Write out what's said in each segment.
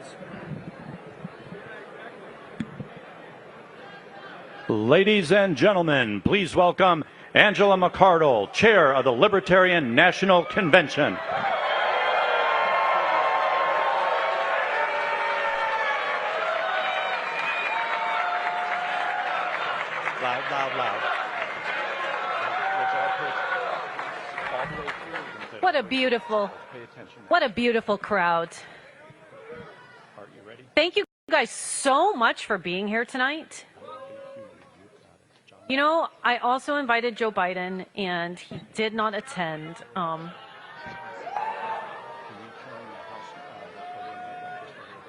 please. Ladies and gentlemen, please welcome Angela McArdle, Chair of the Libertarian National Convention. Loud, loud, loud. What a beautiful crowd. Thank you guys so much for being here tonight. You know, I also invited Joe Biden, and he did not attend.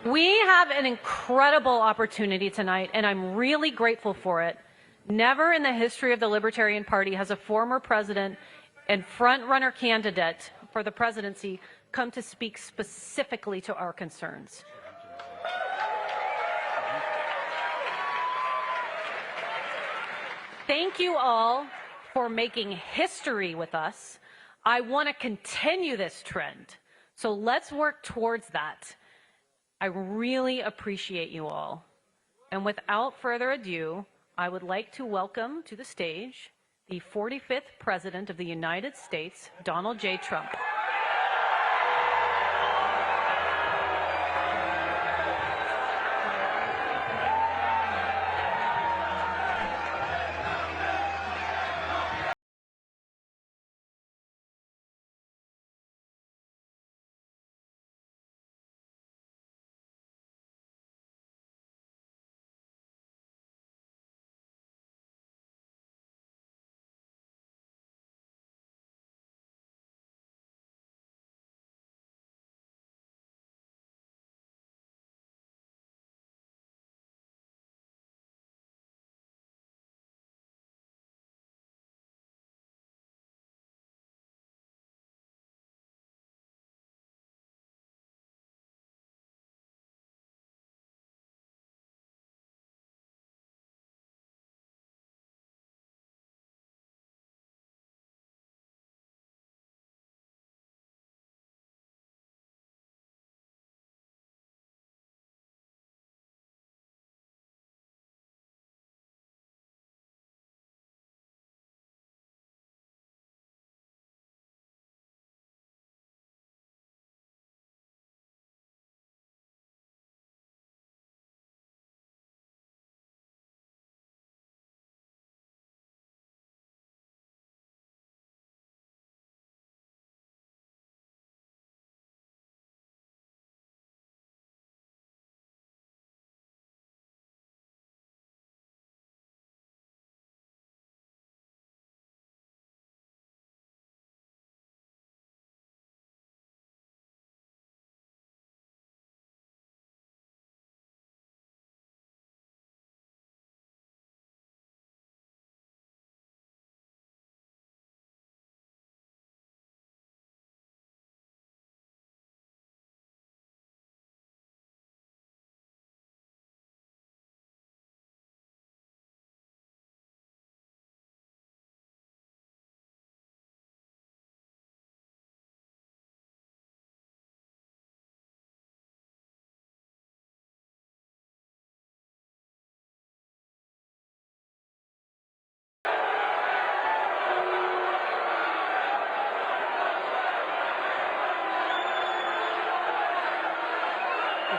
We have an incredible opportunity tonight, and I'm really grateful for it. Never in the history of the Libertarian Party has a former president and front-runner candidate for the presidency come to speak specifically to our concerns. Thank you all for making history with us. I want to continue this trend, so let's work towards that. I really appreciate you all. And without further ado, I would like to welcome to the stage the 45th President of the United States, Donald J. Trump.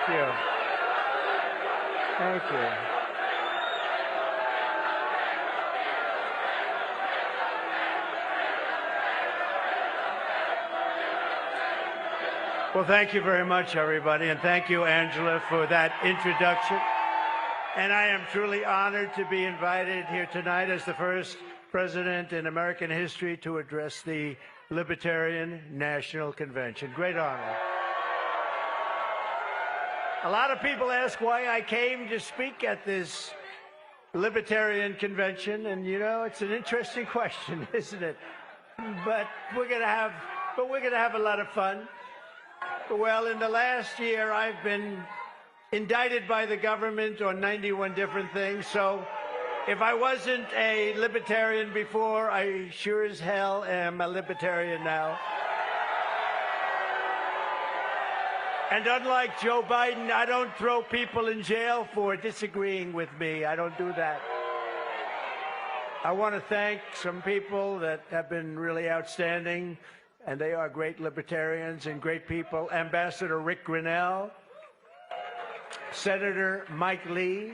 Thank you. Thank you. Well, thank you very much, everybody, and thank you, Angela, for that introduction. And I am truly honored to be invited here tonight as the first president in American history to address the Libertarian National Convention. Great honor. A lot of people ask why I came to speak at this Libertarian Convention, and you know, it's an interesting question, isn't it? But we're gonna have a lot of fun. Well, in the last year, I've been indicted by the government on 91 different things, so if I wasn't a libertarian before, I sure as hell am a libertarian now. And unlike Joe Biden, I don't throw people in jail for disagreeing with me. I don't do that. I want to thank some people that have been really outstanding, and they are great libertarians and great people. Ambassador Rick Grinnell, Senator Mike Lee,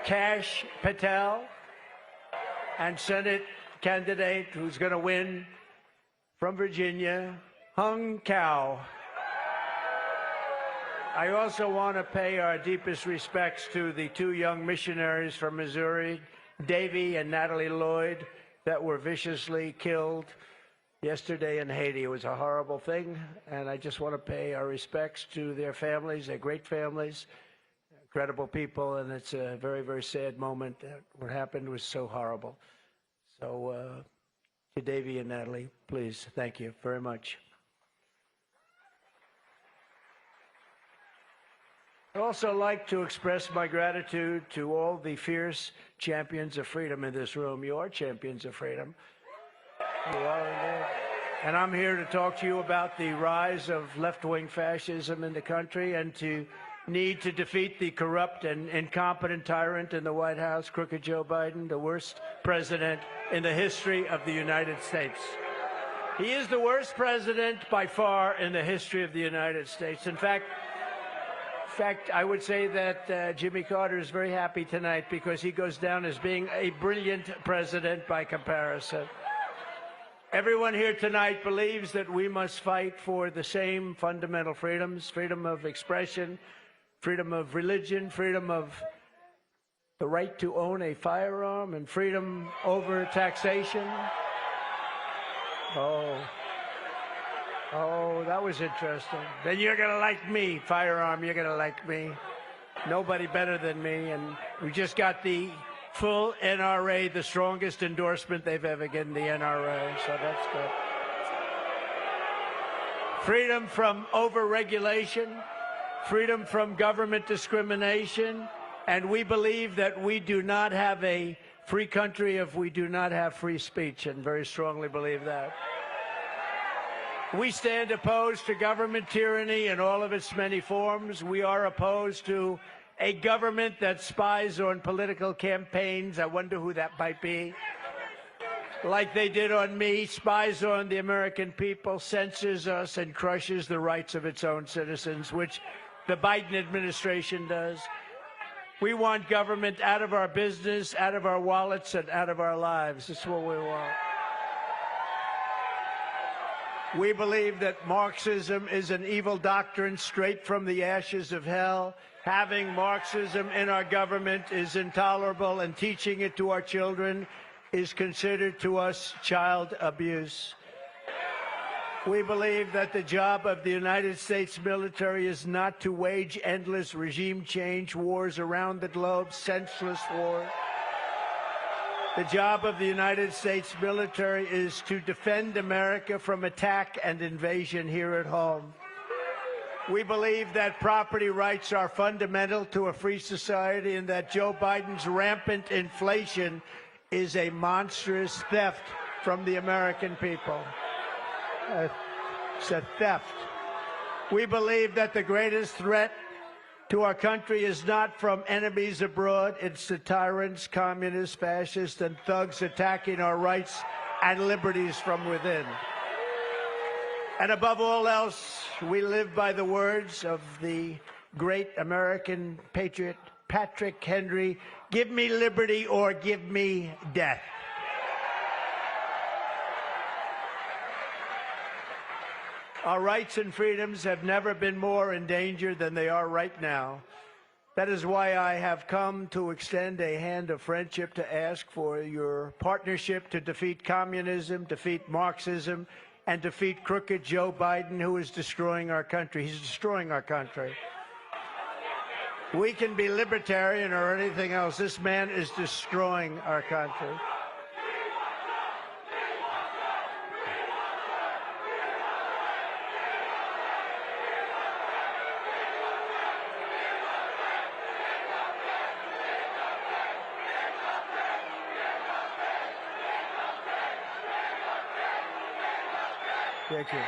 Kash Patel, and Senate candidate who's going to win from Virginia, Hung Cao. I also want to pay our deepest respects to the two young missionaries from Missouri, Davy and Natalie Lloyd, that were viciously killed yesterday in Haiti. It was a horrible thing, and I just want to pay our respects to their families. They're great families, incredible people, and it's a very, very sad moment. What happened was so horrible. So to Davy and Natalie, please, thank you very much. I'd also like to express my gratitude to all the fierce champions of freedom in this room. You are champions of freedom. You are indeed. And I'm here to talk to you about the rise of left-wing fascism in the country and to need to defeat the corrupt and incompetent tyrant in the White House, crooked Joe Biden, the worst president in the history of the United States. He is the worst president by far in the history of the United States. In fact, I would say that Jimmy Carter is very happy tonight because he goes down as being a brilliant president by comparison. Everyone here tonight believes that we must fight for the same fundamental freedoms: freedom of expression, freedom of religion, freedom of the right to own a firearm, and freedom over taxation. Oh, that was interesting. Then you're going to like me, firearm, you're going to like me. Nobody better than me. And we just got the full NRA, the strongest endorsement they've ever given the NRA, so that's good. Freedom from over-regulation, freedom from government discrimination, and we believe that we do not have a free country if we do not have free speech, and very strongly believe that. We stand opposed to government tyranny in all of its many forms. We are opposed to a government that spies on political campaigns. I wonder who that might be. Like they did on me, spies on the American people, censors us, and crushes the rights of its own citizens, which the Biden administration does. We want government out of our business, out of our wallets, and out of our lives. This is what we want. We believe that Marxism is an evil doctrine straight from the ashes of hell. Having Marxism in our government is intolerable, and teaching it to our children is considered to us child abuse. We believe that the job of the United States military is not to wage endless regime change wars around the globe, senseless wars. The job of the United States military is to defend America from attack and invasion here at home. We believe that property rights are fundamental to a free society and that Joe Biden's rampant inflation is a monstrous theft from the American people. It's a theft. We believe that the greatest threat to our country is not from enemies abroad. It's the tyrants, communists, fascists, and thugs attacking our rights and liberties from within. And above all else, we live by the words of the great American patriot, Patrick Henry, "Give me liberty or give me death." Our rights and freedoms have never been more in danger than they are right now. That is why I have come to extend a hand of friendship to ask for your partnership to defeat communism, defeat Marxism, and defeat crooked Joe Biden, who is destroying our country. He's destroying our country. We can be libertarian or anything else. This man is destroying our country. Thank you.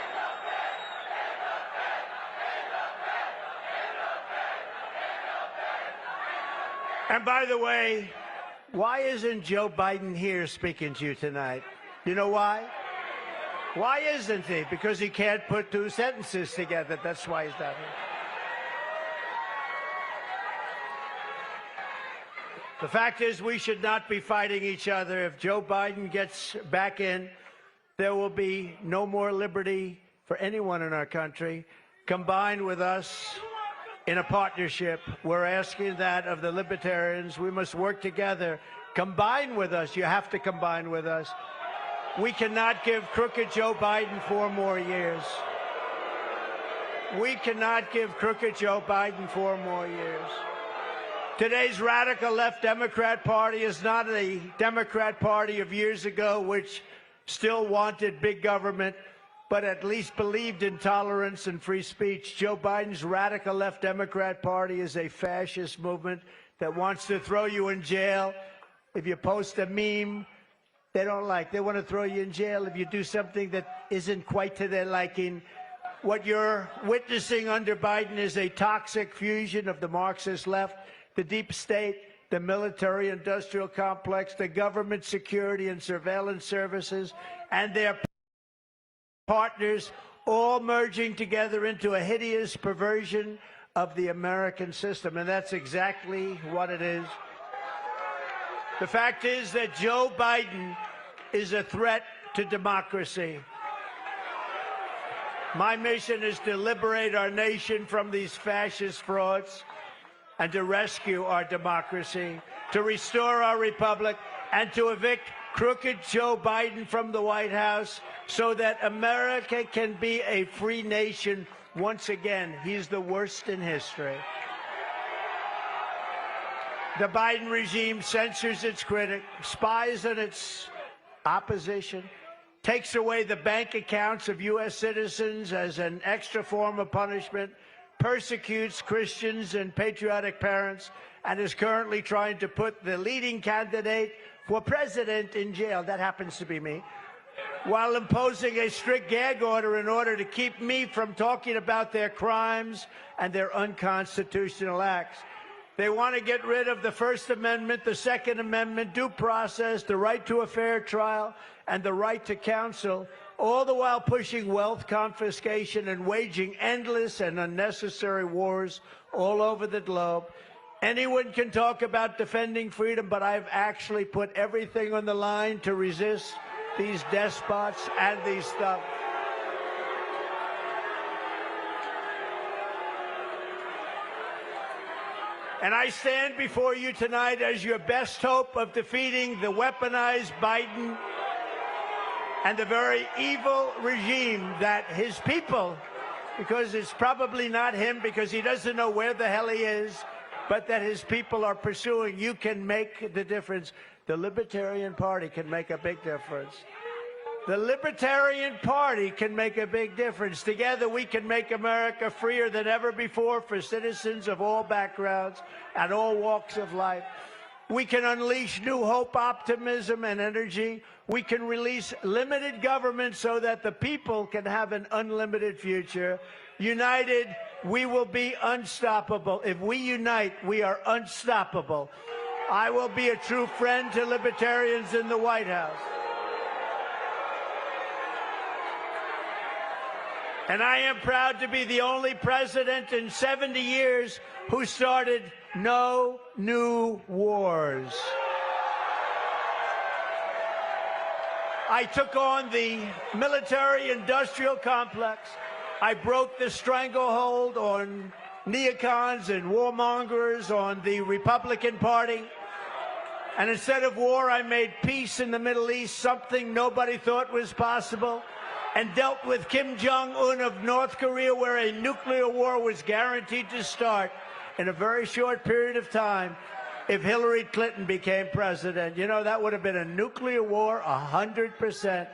And by the way, why isn't Joe Biden here speaking to you tonight? You know why? Why isn't he? Because he can't put two sentences together. That's why he's not here. The fact is, we should not be fighting each other. If Joe Biden gets back in, there will be no more liberty for anyone in our country. Combined with us in a partnership, we're asking that of the libertarians. We must work together. Combine with us. You have to combine with us. We cannot give crooked Joe Biden 4 more years. We cannot give crooked Joe Biden 4 more years. Today's radical left Democrat Party is not a Democrat Party of years ago, which still wanted big government, but at least believed in tolerance and free speech. Joe Biden's radical left Democrat Party is a fascist movement that wants to throw you in jail. If you post a meme they don't like, they want to throw you in jail if you do something that isn't quite to their liking. What you're witnessing under Biden is a toxic fusion of the Marxist left, the deep state, the military-industrial complex, the government security and surveillance services, and their partners all merging together into a hideous perversion of the American system. And that's exactly what it is. The fact is that Joe Biden is a threat to democracy. My mission is to liberate our nation from these fascist frauds and to rescue our democracy, to restore our republic, and to evict crooked Joe Biden from the White House so that America can be a free nation once again. He's the worst in history. The Biden regime censors its critics, spies on its opposition, takes away the bank accounts of U.S. citizens as an extra form of punishment, persecutes Christians and patriotic parents, and is currently trying to put the leading candidate for president in jail. That happens to be me. While imposing a strict gag order in order to keep me from talking about their crimes and their unconstitutional acts. They want to get rid of the First Amendment, the Second Amendment, due process, the right to a fair trial, and the right to counsel, all the while pushing wealth confiscation and waging endless and unnecessary wars all over the globe. Anyone can talk about defending freedom, but I've actually put everything on the line to resist these despots and these stuff. And I stand before you tonight as your best hope of defeating the weaponized Biden and the very evil regime that his people, because it's probably not him because he doesn't know where the hell he is, but that his people are pursuing. You can make the difference. The Libertarian Party can make a big difference. The Libertarian Party can make a big difference. Together we can make America freer than ever before for citizens of all backgrounds and all walks of life. We can unleash new hope, optimism, and energy. We can release limited government so that the people can have an unlimited future. United, we will be unstoppable. If we unite, we are unstoppable. I will be a true friend to libertarians in the White House. And I am proud to be the only president in 70 years who started no new wars. I took on the military-industrial complex. I broke the stranglehold on neocons and warmongers on the Republican Party. And instead of war, I made peace in the Middle East, something nobody thought was possible, and dealt with Kim Jong-un of North Korea, where a nuclear war was guaranteed to start in a very short period of time if Hillary Clinton became president. You know, that would have been a nuclear war, 100%.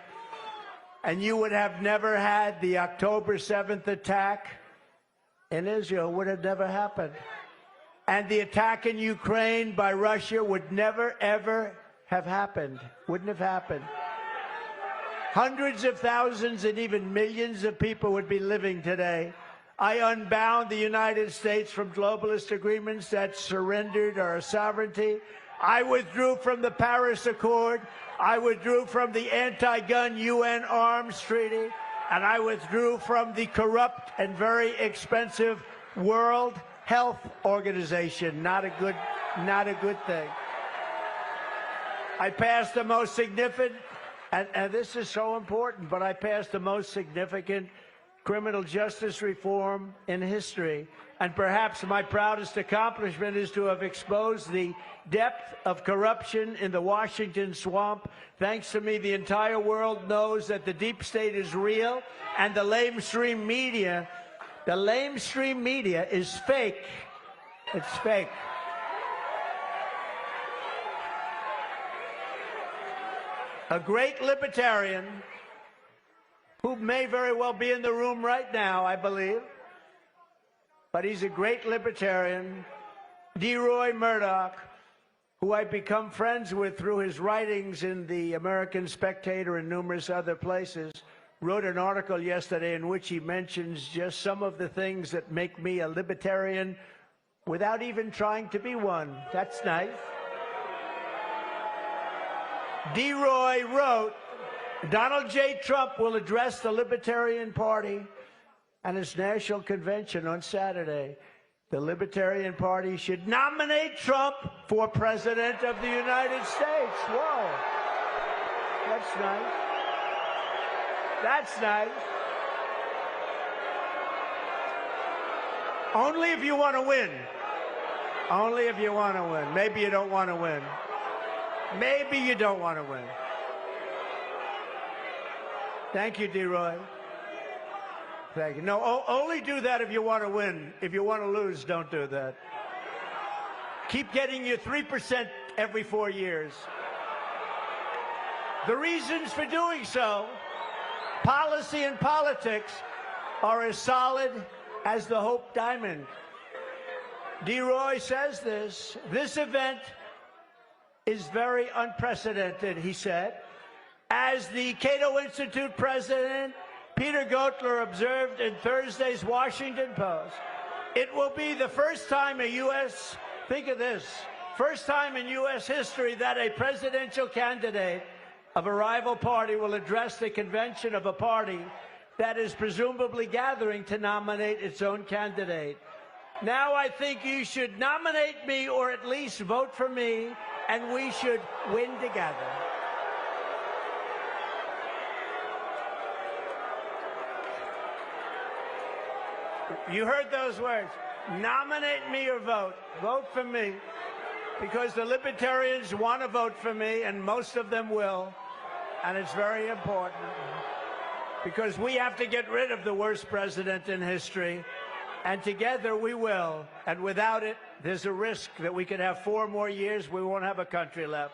And you would have never had the October 7th attack in Israel, would have never happened. And the attack in Ukraine by Russia would never, ever have happened. Wouldn't have happened. Hundreds of thousands and even millions of people would be living today I unbound the United States from globalist agreements that surrendered our sovereignty. I withdrew from the Paris Accord. I withdrew from the anti-gun UN arms treaty. And I withdrew from the corrupt and very expensive World Health Organization. Not a good thing. I passed the most significant, and this is so important, but I passed the most significant criminal justice reform in history. And perhaps my proudest accomplishment is to have exposed the depth of corruption in the Washington swamp. Thanks to me, the entire world knows that the deep state is real, and the lamestream media is fake. It's fake. A great libertarian who may very well be in the room right now, I believe, but he's a great libertarian, Leroy Murdoch, who I've become friends with through his writings in the American Spectator and numerous other places, wrote an article yesterday in which he mentions just some of the things that make me a libertarian without even trying to be one. That's nice. Leroy wrote, Donald J. Trump will address the Libertarian Party and its national convention on Saturday. The Libertarian Party should nominate Trump for President of the United States. Whoa. That's nice. That's nice. Only if you want to win. Only if you want to win. Maybe you don't want to win. Maybe you don't want to win. Thank you, D-Roy. Thank you. No, only do that if you want to win. If you want to lose, don't do that. Keep getting your 3% every 4 years. The reasons for doing so, policy and politics, are as solid as the Hope Diamond. D-Roy says this. This event is very unprecedented, he said. As the Cato Institute president, Peter Gotler, observed in Thursday's Washington Post, it will be the first time think of this, first time in U.S. history that a presidential candidate of a rival party will address the convention of a party that is presumably gathering to nominate its own candidate. Now I think you should nominate me or at least vote for me, and we should win together. You heard those words. Nominate me or vote. Vote for me. Because the libertarians want to vote for me, and most of them will. And it's very important. Because we have to get rid of the worst president in history. And together we will. And without it, there's a risk that we could have 4 more years, we won't have a country left.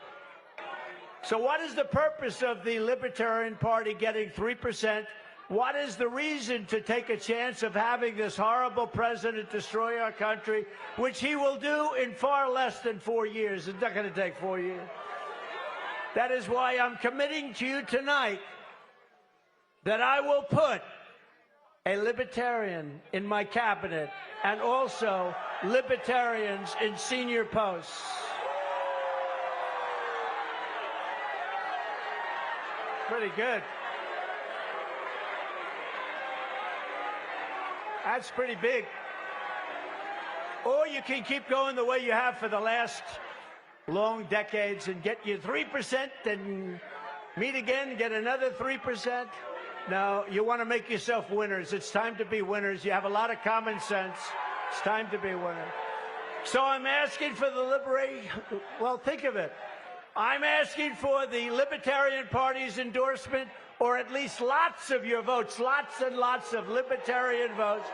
So what is the purpose of the Libertarian Party getting 3%? What is the reason to take a chance of having this horrible president destroy our country, which he will do in far less than 4 years? It's not going to take 4 years. That is why I'm committing to you tonight that I will put a libertarian in my cabinet and also libertarians in senior posts. Pretty good. That's pretty big. Or you can keep going the way you have for the last long decades and get your 3% and meet again, get another 3%. No, you want to make yourself winners. It's time to be winners. You have a lot of common sense. It's time to be winners. So I'm asking for the well, think of it. I'm asking for the Libertarian Party's endorsement, or at least lots of your votes, lots and lots of libertarian votes,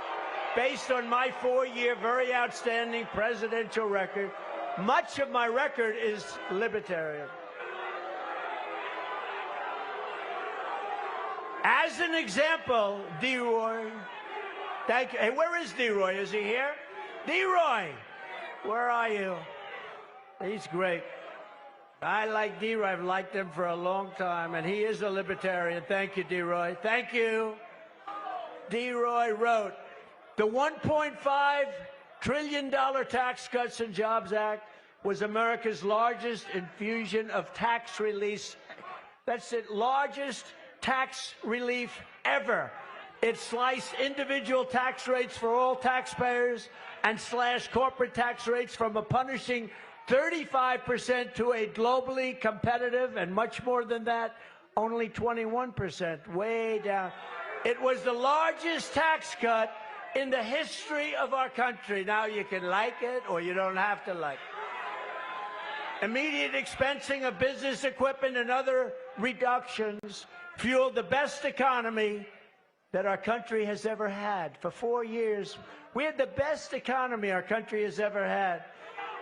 based on my 4-year, very outstanding presidential record. Much of my record is libertarian. As an example, D-Roy, thank you. Hey, where is D-Roy? Is he here? D-Roy, where are you? He's great. I like D-Roy. I've liked him for a long time, and he is a libertarian. Thank you, D-Roy. Thank you. D-Roy wrote, The $1.5 trillion Tax Cuts and Jobs Act was America's largest infusion of tax release. That's the largest tax relief ever. It sliced individual tax rates for all taxpayers and slashed corporate tax rates from a punishing 35% to a globally competitive, and much more than that, only 21%, way down. It was the largest tax cut in the history of our country. Now you can like it or you don't have to like it. Immediate expensing of business equipment and other reductions fueled the best economy that our country has ever had. For 4 years, we had the best economy our country has ever had.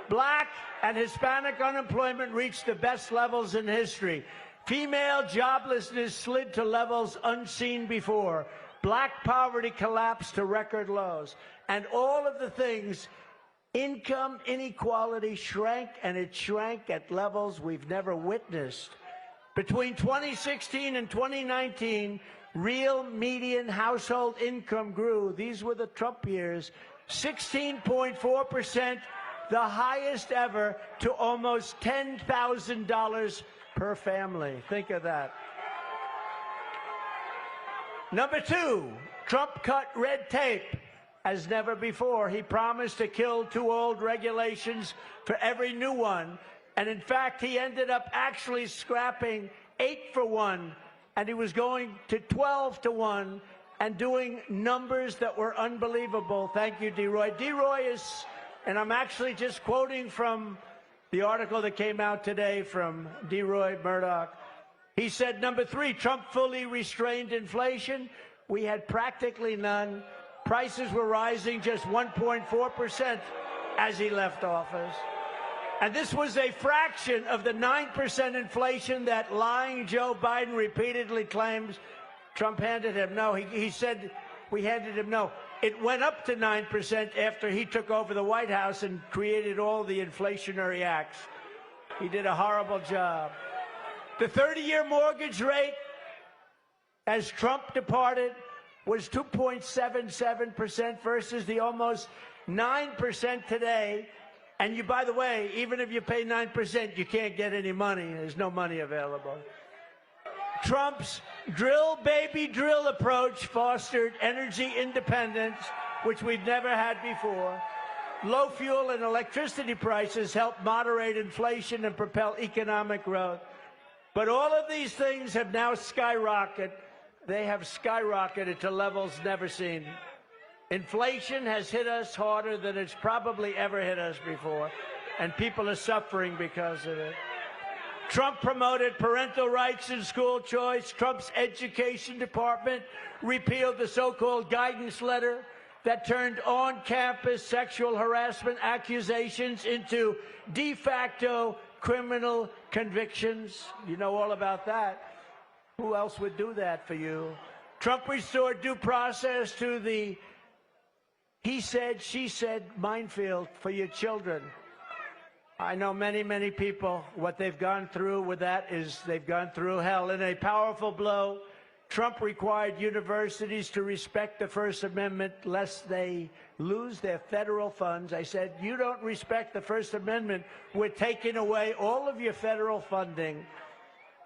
Black and Hispanic unemployment reached the best levels in history. Female joblessness slid to levels unseen before. Black poverty collapsed to record lows. And all of the things, income inequality shrank, and it shrank at levels we've never witnessed. Between 2016 and 2019, real median household income grew. These were the Trump years. 16.4%, the highest ever, to almost $10,000 per family. Think of that. Number two, Trump cut red tape as never before. He promised to kill 2 old regulations for every new one. And in fact, he ended up actually scrapping 8 for 1. And he was going to 12 to 1 and doing numbers that were unbelievable. Thank you, DeRoy. DeRoy is, and I'm actually just quoting from the article that came out today from DeRoy Murdoch. He said, number 3, Trump fully restrained inflation. We had practically none. Prices were rising just 1.4% as he left office. And this was a fraction of the 9% inflation that lying Joe Biden repeatedly claims Trump handed him. No, he said we handed him no. It went up to 9% after he took over the White House and created all the inflationary acts. He did a horrible job. The 30-year mortgage rate, as Trump departed, was 2.77% versus the almost 9% today. And you, by the way, even if you pay 9%, you can't get any money. There's no money available. Trump's drill, baby, drill approach fostered energy independence, which we've never had before. Low fuel and electricity prices helped moderate inflation and propel economic growth. But all of these things have now skyrocketed. They have skyrocketed to levels never seen. Inflation has hit us harder than it's probably ever hit us before, and people are suffering because of it. Trump promoted parental rights and school choice. Trump's education department repealed the so-called guidance letter that turned on-campus sexual harassment accusations into de facto criminal convictions. You know all about that. Who else would do that for you? Trump restored due process to the he said, she said minefield for your children. I know many, many people, what they've gone through with that is they've gone through hell. In a powerful blow, Trump required universities to respect the First Amendment lest they lose their federal funds. I said, you don't respect the First Amendment, we're taking away all of your federal funding.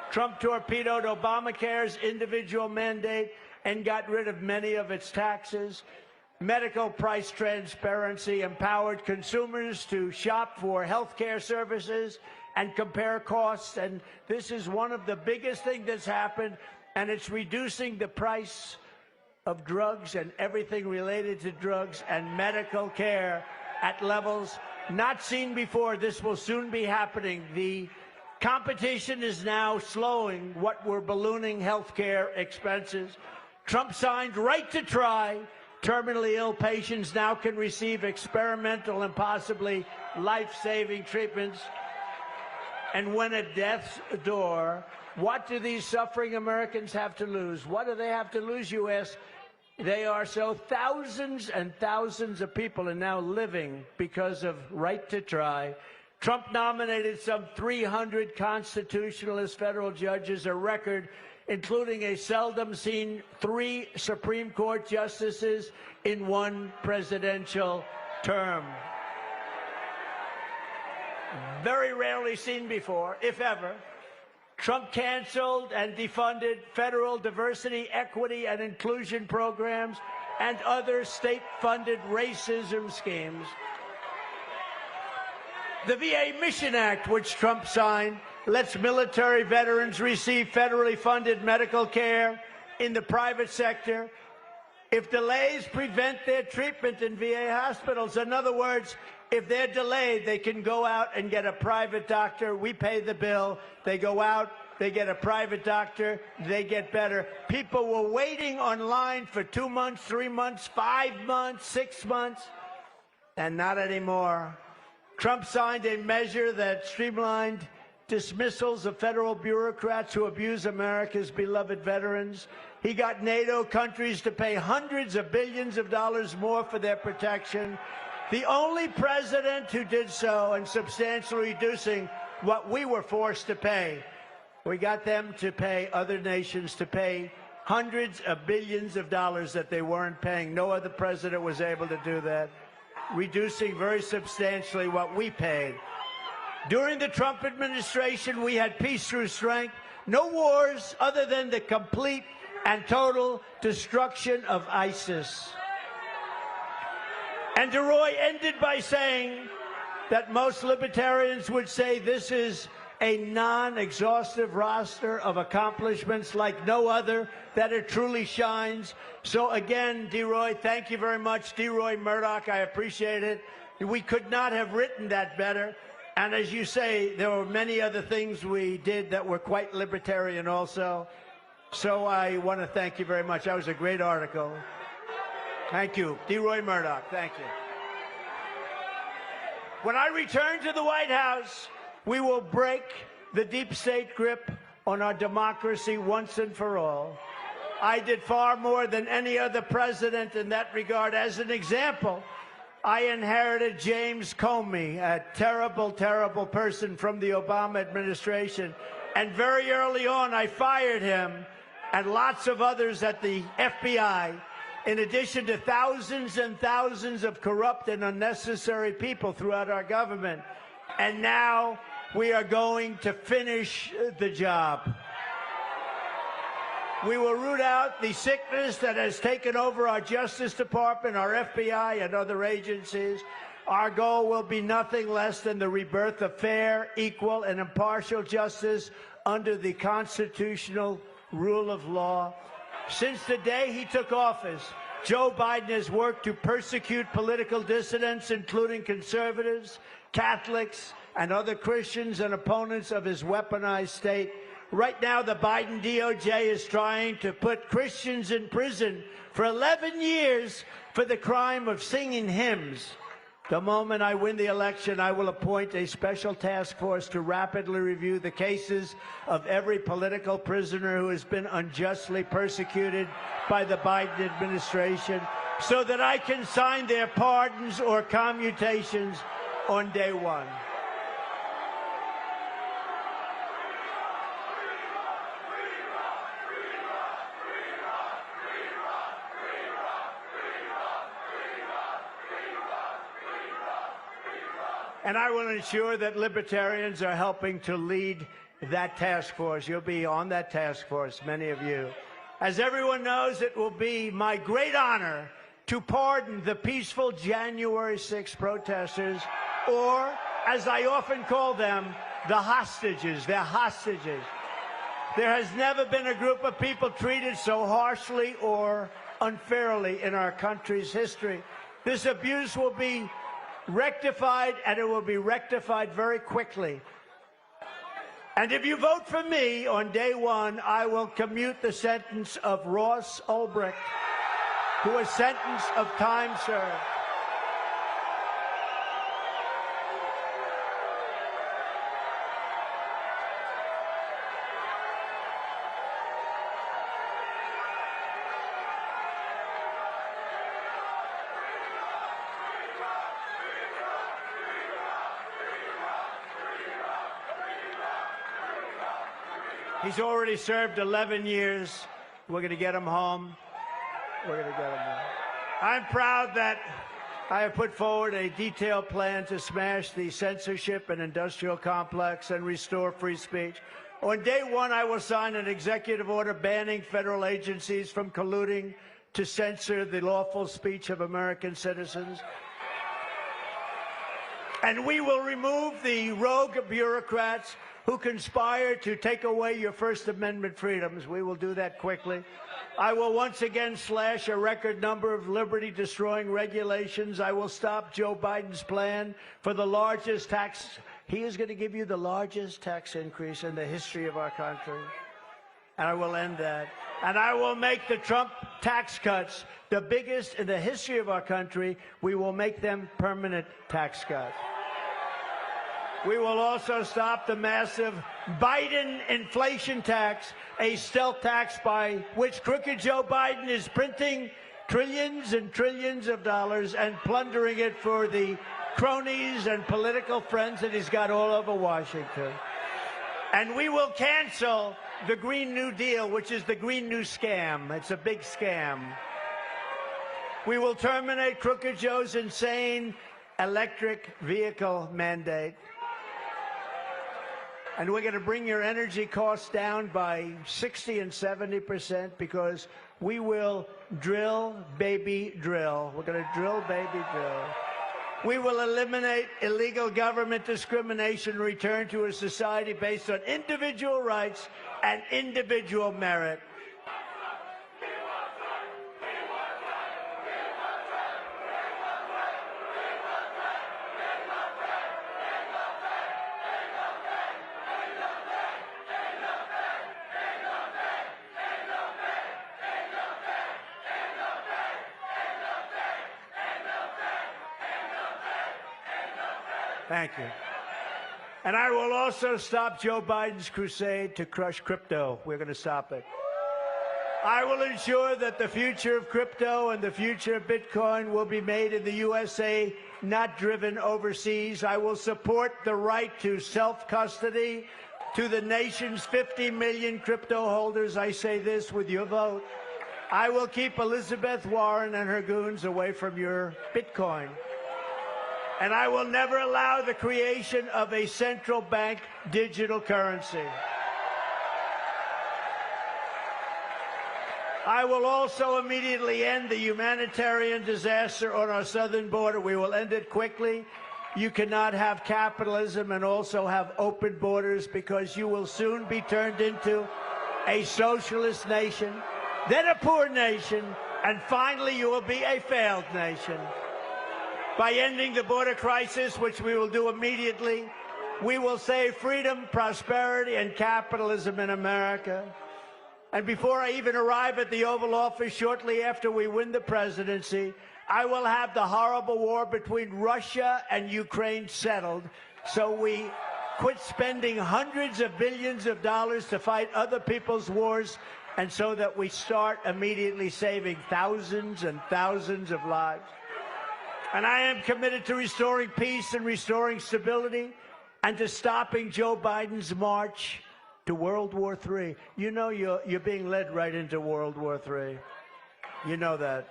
Trump torpedoed Obamacare's individual mandate and got rid of many of its taxes. Medical price transparency empowered consumers to shop for health care services and compare costs. And this is one of the biggest things that's happened, and it's reducing the price of drugs and everything related to drugs and medical care at levels not seen before. This will soon be happening. The competition is now slowing what were ballooning health care expenses. Trump signed right to try. Terminally ill patients now can receive experimental and possibly life-saving treatments. And when at death's door, what do these suffering Americans have to lose? What do they have to lose, you ask? They are so thousands and thousands of people are now living because of right to try. Trump nominated some 300 constitutionalist federal judges, a record including a seldom seen 3 Supreme Court justices in one presidential term. Very rarely seen before, if ever. Trump canceled and defunded federal diversity, equity, and inclusion programs and other state-funded racism schemes. The VA Mission Act, which Trump signed, lets military veterans receive federally funded medical care in the private sector if delays prevent their treatment in VA hospitals. In other words, if they're delayed, they can go out and get a private doctor. We pay the bill. They go out, they get a private doctor, they get better. People were waiting online for 2 months, 3 months, 5 months, 6 months, and not anymore. Trump signed a measure that streamlined dismissals of federal bureaucrats who abuse America's beloved veterans. He got NATO countries to pay hundreds of billions of dollars more for their protection. The only president who did so and substantially reducing what we were forced to pay. We got them to pay, other nations to pay hundreds of billions of dollars that they weren't paying. No other president was able to do that, reducing very substantially what we paid. During the Trump administration, we had peace through strength, no wars other than the complete and total destruction of ISIS. And DeRoy ended by saying that most libertarians would say this is a non-exhaustive roster of accomplishments like no other, that it truly shines. So again, DeRoy, thank you very much. DeRoy Murdoch, I appreciate it. We could not have written that better. And as you say, there were many other things we did that were quite libertarian also. So I want to thank you very much. That was a great article. Thank you. DeRoy Murdoch, thank you. When I return to the White House, we will break the deep state grip on our democracy once and for all. I did far more than any other president in that regard. As an example, I inherited James Comey, a terrible, terrible person from the Obama administration. And very early on, I fired him and lots of others at the FBI, in addition to thousands and thousands of corrupt and unnecessary people throughout our government. And now we are going to finish the job. We will root out the sickness that has taken over our Justice Department, our FBI, and other agencies. Our goal will be nothing less than the rebirth of fair, equal, and impartial justice under the constitutional rule of law. Since the day he took office, Joe Biden has worked to persecute political dissidents, including conservatives, Catholics, and other Christians and opponents of his weaponized state. Right now, the Biden DOJ is trying to put Christians in prison for 11 years for the crime of singing hymns. The moment I win the election, I will appoint a special task force to rapidly review the cases of every political prisoner who has been unjustly persecuted by the Biden administration so that I can sign their pardons or commutations on day one. And I will ensure that libertarians are helping to lead that task force. You'll be on that task force, many of you. As everyone knows, it will be my great honor to pardon the peaceful January 6th protesters, or, as I often call them, the hostages. They're hostages. There has never been a group of people treated so harshly or unfairly in our country's history. This abuse will be rectified, and it will be rectified very quickly. And if you vote for me on day one, I will commute the sentence of Ross Ulbricht to a sentence of time served. He's already served 11 years. We're going to get him home. We're going to get him home. I'm proud that I have put forward a detailed plan to smash the censorship and industrial complex and restore free speech. On day one, I will sign an executive order banning federal agencies from colluding to censor the lawful speech of American citizens. And we will remove the rogue bureaucrats who conspire to take away your First Amendment freedoms. We will do that quickly. I will once again slash a record number of liberty-destroying regulations. I will stop Joe Biden's plan for the largest tax. He is going to give you the largest tax increase in the history of our country. And I will end that. And I will make the Trump tax cuts the biggest in the history of our country. We will make them permanent tax cuts. We will also stop the massive Biden inflation tax, a stealth tax by which crooked Joe Biden is printing trillions and trillions of dollars and plundering it for the cronies and political friends that he's got all over Washington. And we will cancel the Green New Deal, which is the Green New Scam. It's a big scam. We will terminate Crooked Joe's insane electric vehicle mandate. And we're going to bring your energy costs down by 60 and 70% because we will drill, baby, drill. We're going to drill, baby, drill. We will eliminate illegal government discrimination and return to a society based on individual rights and individual merit. Thank you. And I will also stop Joe Biden's crusade to crush crypto. We're going to stop it. I will ensure that the future of crypto and the future of Bitcoin will be made in the USA, not driven overseas. I will support the right to self-custody to the nation's 50 million crypto holders. I say this with your vote. I will keep Elizabeth Warren and her goons away from your Bitcoin. And I will never allow the creation of a central bank digital currency. I will also immediately end the humanitarian disaster on our southern border. We will end it quickly. You cannot have capitalism and also have open borders because you will soon be turned into a socialist nation, then a poor nation, and finally you will be a failed nation. By ending the border crisis, which we will do immediately, we will save freedom, prosperity, and capitalism in America. And before I even arrive at the Oval Office shortly after we win the presidency, I will have the horrible war between Russia and Ukraine settled, so we quit spending hundreds of billions of dollars to fight other people's wars, and so that we start immediately saving thousands and thousands of lives. And I am committed to restoring peace and restoring stability and to stopping Joe Biden's march to World War III. You know you're being led right into World War III. You know that.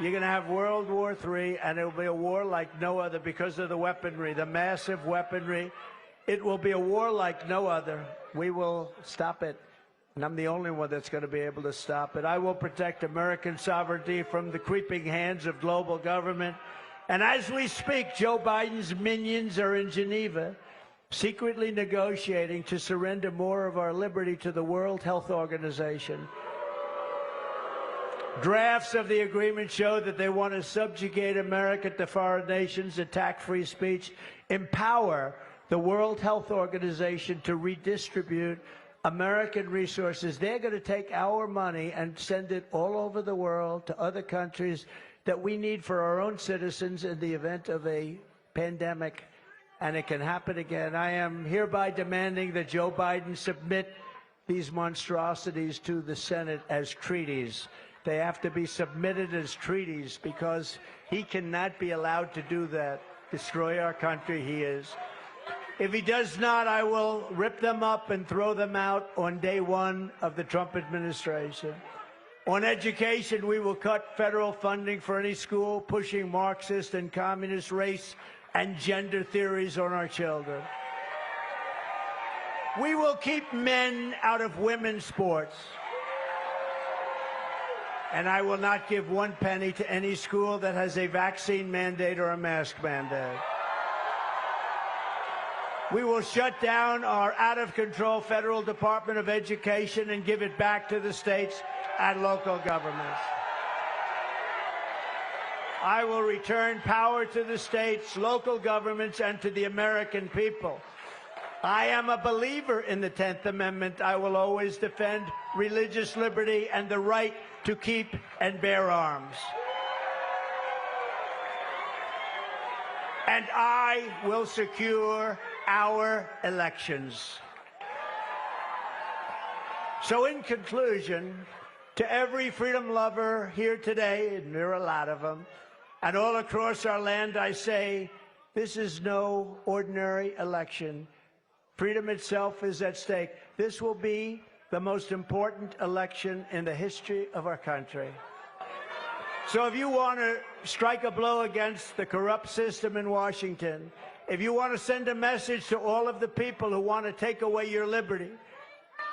You're going to have World War III, and it will be a war like no other because of the weaponry, the massive weaponry. It will be a war like no other. We will stop it. And I'm the only one that's going to be able to stop it. I will protect American sovereignty from the creeping hands of global government. And as we speak, Joe Biden's minions are in Geneva, secretly negotiating to surrender more of our liberty to the World Health Organization. Drafts of the agreement show that they want to subjugate America to foreign nations, attack free speech, empower the World Health Organization to redistribute American resources. They're going to take our money and send it all over the world to other countries that we need for our own citizens in the event of a pandemic, and it can happen again. I am hereby demanding that Joe Biden submit these monstrosities to the Senate as treaties. They have to be submitted as treaties because he cannot be allowed to do that, destroy our country. He is. If he does not, I will rip them up and throw them out on day one of the Trump administration. On education, we will cut federal funding for any school pushing Marxist and communist race and gender theories on our children. We will keep men out of women's sports. And I will not give 1 penny to any school that has a vaccine mandate or a mask mandate. We will shut down our out-of-control federal Department of Education and give it back to the states and local governments. I will return power to the states, local governments, and to the American people. I am a believer in the 10th Amendment. I will always defend religious liberty and the right to keep and bear arms. And I will secure our elections. So in conclusion, to every freedom lover here today, and there are a lot of them, and all across our land, I say, this is no ordinary election. Freedom itself is at stake. This will be the most important election in the history of our country. So if you want to strike a blow against the corrupt system in Washington, if you want to send a message to all of the people who want to take away your liberty,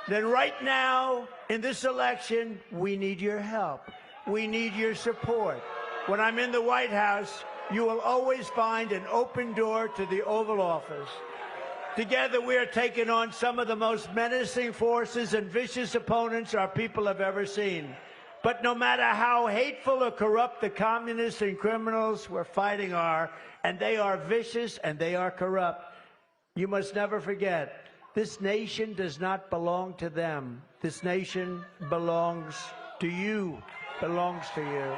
then right now, in this election, we need your help. We need your support. When I'm in the White House, you will always find an open door to the Oval Office. Together, we are taking on some of the most menacing forces and vicious opponents our people have ever seen. But no matter how hateful or corrupt the communists and criminals we're fighting are, and they are vicious and they are corrupt, you must never forget, this nation does not belong to them. This nation belongs to you, belongs to you.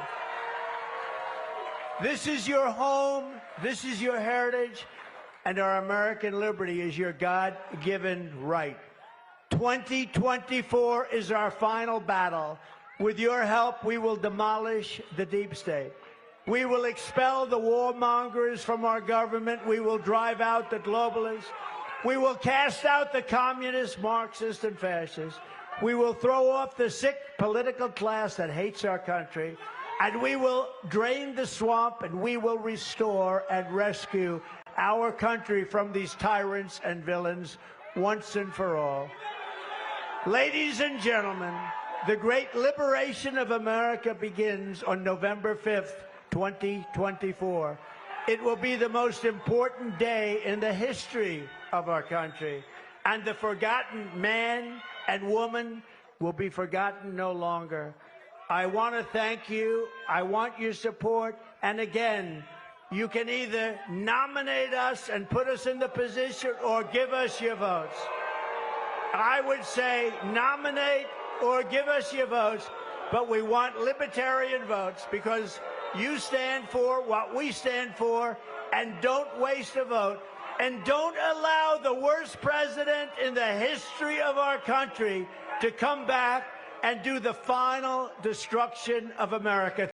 This is your home, this is your heritage, and our American liberty is your God-given right. 2024 is our final battle. With your help, we will demolish the deep state. We will expel the warmongers from our government. We will drive out the globalists. We will cast out the communists, Marxists, and fascists. We will throw off the sick political class that hates our country. And we will drain the swamp, and we will restore and rescue our country from these tyrants and villains once and for all. Ladies and gentlemen, the great liberation of America begins on November 5th, 2024. It will be the most important day in the history of our country, and the forgotten man and woman will be forgotten no longer. I want to thank you. I want your support. And again, you can either nominate us and put us in the position or give us your votes. I would say nominate or give us your votes, but we want libertarian votes because you stand for what we stand for, and don't waste a vote. And don't allow the worst president in the history of our country to come back and do the final destruction of America.